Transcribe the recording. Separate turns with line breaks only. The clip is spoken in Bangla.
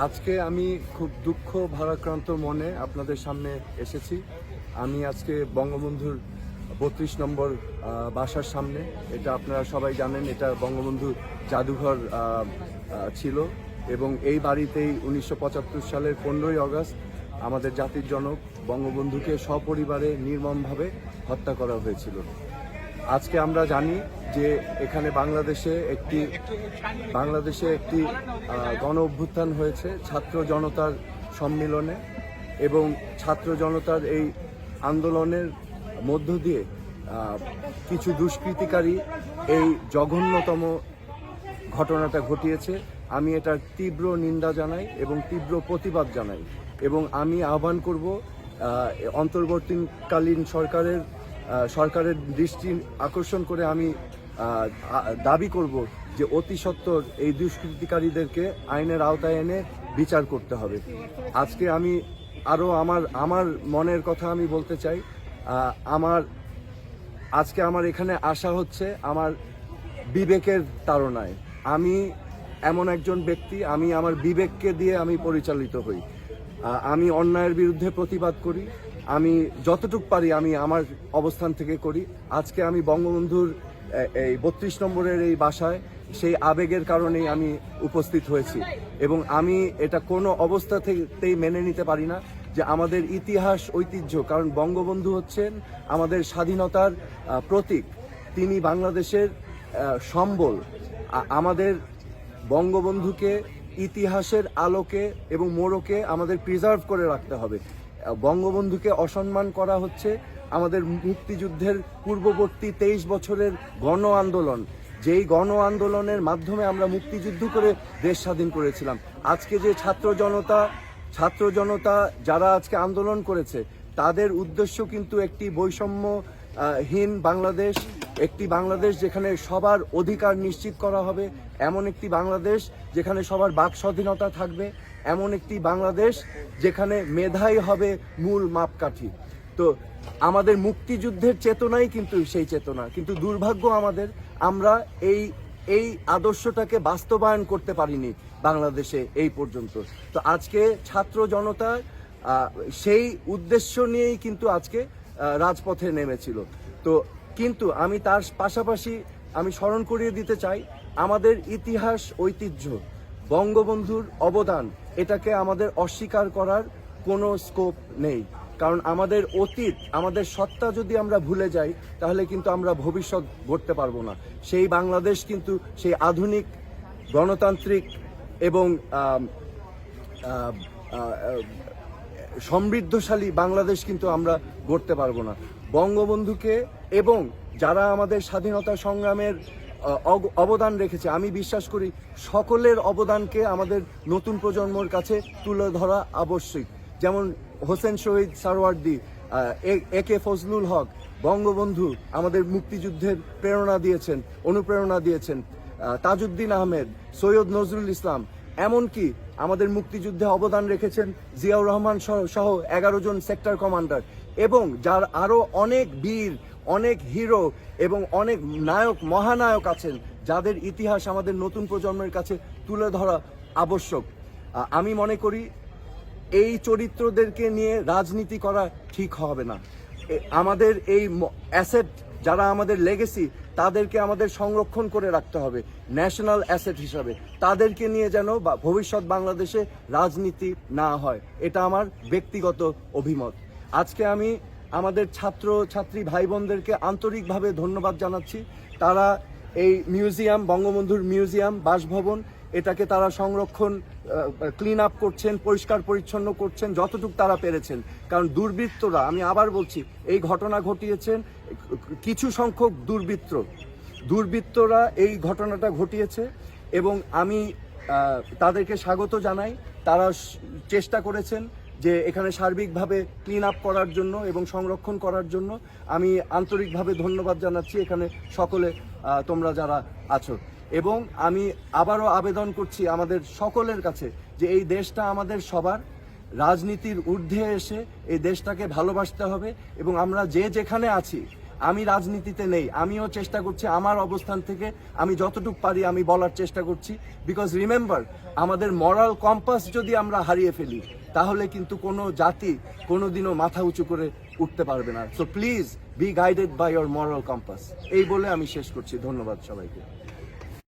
আজকে আমি খুব দুঃখ ভারাক্রান্ত মনে আপনাদের সামনে এসেছি। আমি আজকে বঙ্গবন্ধুর ৩২ নম্বর বাসার সামনে। এটা আপনারা সবাই জানেন, এটা বঙ্গবন্ধু জাদুঘর ছিল এবং এই বাড়িতেই ১৯৭৫ সালের ১৫ই আগস্ট আমাদের জাতির জনক বঙ্গবন্ধুকে সপরিবারে নির্মমভাবে হত্যা করা হয়েছিল। আজকে আমরা জানি যে এখানে বাংলাদেশে একটি গণ অভ্যুত্থান হয়েছে ছাত্র জনতার সম্মিলনে, এবং ছাত্র জনতার এই আন্দোলনের মধ্য দিয়ে কিছু দুষ্কৃতিকারী এই জঘন্যতম ঘটনাটা ঘটিয়েছে। আমি এটার তীব্র নিন্দা জানাই এবং তীব্র প্রতিবাদ জানাই, এবং আমি আহ্বান করব অন্তর্বর্তীকালীন সরকারের দৃষ্টি আকর্ষণ করে আমি দাবি করব যে অতি সত্বর এই দুষ্কৃতিকারীদেরকে আইনের আওতায় এনে বিচার করতে হবে। আজকে আমি আরও আমার মনের কথা আমি বলতে চাই। আজকে আমার এখানে আসা হচ্ছে আমার বিবেকের তাড়নায়। আমি এমন একজন ব্যক্তি, আমি আমার বিবেককে দিয়ে আমি পরিচালিত হই। আমি অন্যায়ের বিরুদ্ধে প্রতিবাদ করি, আমি যতটুকু পারি আমি আমার অবস্থান থেকে করি। আজকে আমি বঙ্গবন্ধুর এই ৩২ নম্বরের এই বাসায় সেই আবেগের কারণেই আমি উপস্থিত হয়েছি, এবং আমি এটা কোনো অবস্থাতেই মেনে নিতে পারি না যে আমাদের ইতিহাস ঐতিহ্য, কারণ বঙ্গবন্ধু হচ্ছেন আমাদের স্বাধীনতার প্রতীক, তিনি বাংলাদেশের সম্বল। আমাদের বঙ্গবন্ধুকে ইতিহাসের আলোকে এবং মোড়কে আমাদের প্রিজার্ভ করে রাখতে হবে। বঙ্গবন্ধুকে অসম্মান করা হচ্ছে আমাদের মুক্তিযুদ্ধের পূর্ববর্তী 23 বছরের গণ আন্দোলন, যেই গণ আন্দোলনের মাধ্যমে আমরা মুক্তিযুদ্ধ করে দেশ স্বাধীন করেছিলাম। আজকে যে ছাত্র জনতা যারা আজকে আন্দোলন করেছে, তাদের উদ্দেশ্য কিন্তু একটি বৈষম্যহীন বাংলাদেশ, একটি বাংলাদেশ যেখানে সবার অধিকার নিশ্চিত করা হবে, এমন একটি বাংলাদেশ যেখানে সবার বাক স্বাধীনতা থাকবে, এমন একটি বাংলাদেশ যেখানে মেধাই হবে মূল মাপকাঠি। তো আমাদের মুক্তিযুদ্ধের চেতনাই কিন্তু সেই চেতনা, কিন্তু দুর্ভাগ্য আমরা এই আদর্শটাকে বাস্তবায়ন করতে পারিনি বাংলাদেশে এই পর্যন্ত। তো আজকে ছাত্র জনতা সেই উদ্দেশ্য নিয়েই কিন্তু আজকে রাজপথে নেমেছিল। তো কিন্তু আমি তার পাশাপাশি আমি স্মরণ করিয়ে দিতে চাই আমাদের ইতিহাস ঐতিহ্য, বঙ্গবন্ধুর অবদান, এটাকে আমাদের অস্বীকার করার কোনো স্কোপ নেই। কারণ আমাদের অতীত, আমাদের সত্তা যদি আমরা ভুলে যাই, তাহলে কিন্তু আমরা ভবিষ্যৎ গড়তে পারবো না। সেই বাংলাদেশ কিন্তু সেই আধুনিক গণতান্ত্রিক এবং সমৃদ্ধশালী বাংলাদেশ কিন্তু আমরা গড়তে পারবো না। বঙ্গবন্ধুকে এবং যারা আমাদের স্বাধীনতা সংগ্রামের অবদান রেখেছে, আমি বিশ্বাস করি সকলের অবদানকে আমাদের নতুন প্রজন্মর কাছে তুলে ধরা আবশ্যক। যেমন হোসেন শহীদ সারওয়ার্দী, একে ফজলুল হক, বঙ্গবন্ধু আমাদের মুক্তিযুদ্ধের অনুপ্রেরণা দিয়েছেন, তাজউদ্দিন আহমেদ, সৈয়দ নজরুল ইসলাম, এমনকি আমাদের মুক্তিযুদ্ধে অবদান রেখেছেন জিয়াউর রহমান সহ 11 জন সেক্টর কমান্ডার, এবং যার আরও অনেক বীর, অনেক হিরো এবং অনেক মহানায়ক আছেন, যাদের ইতিহাস আমাদের নতুন প্রজন্মের কাছে তুলে ধরা আবশ্যক। আমি মনে করি এই চরিত্রদেরকে নিয়ে রাজনীতি করা ঠিক হবে না। আমাদের এই অ্যাসেট, যারা আমাদের লেগেসি, তাদেরকে আমাদের সংরক্ষণ করে রাখতে হবে ন্যাশনাল অ্যাসেট হিসাবে। তাদেরকে নিয়ে যেন ভবিষ্যৎ বাংলাদেশে রাজনীতি না হয়, এটা আমার ব্যক্তিগত অভিমত। আজকে আমি আমাদের ছাত্রী ভাই বোনদেরকে আন্তরিকভাবে ধন্যবাদ জানাচ্ছি। তারা এই মিউজিয়াম, বঙ্গবন্ধুর মিউজিয়াম, বাসভবন, এটাকে তারা সংরক্ষণ, ক্লিন আপ করছেন, পরিষ্কার পরিচ্ছন্ন করছেন যতটুকু তারা পেরেছেন। কারণ দুর্বৃত্তরা, আমি আবার বলছি, এই ঘটনা ঘটিয়েছেন কিছু সংখ্যক দুর্বৃত্তরা এই ঘটনাটা ঘটিয়েছে, এবং আমি তাদেরকে স্বাগত জানাই। তারা চেষ্টা করেছেন যে এখানে সার্বিকভাবে ক্লিন আপ করার জন্য এবং সংরক্ষণ করার জন্য। আমি আন্তরিকভাবে ধন্যবাদ জানাচ্ছি এখানে সকলে তোমরা যারা আছো, এবং আমি আবারও আবেদন করছি আমাদের সকলের কাছে যে এই দেশটা আমাদের সবার, রাজনীতির ঊর্ধ্বে এসে এই দেশটাকে ভালোবাসতে হবে, এবং আমরা যেখানে আছি আমি রাজনীতিতে নেই, আমিও চেষ্টা করছি আমার অবস্থান থেকে আমি যতটুকু পারি আমি বলার চেষ্টা করছি। বিকজ রিমেম্বার, আমাদের মরাল কম্পাস যদি আমরা হারিয়ে ফেলি তাহলে কিন্তু কোনো জাতি কোনোদিনও মাথা উঁচু করে উঠতে পারবে না। So please be guided by your moral compass. এই বলে আমি শেষ করছি। ধন্যবাদ সবাইকে।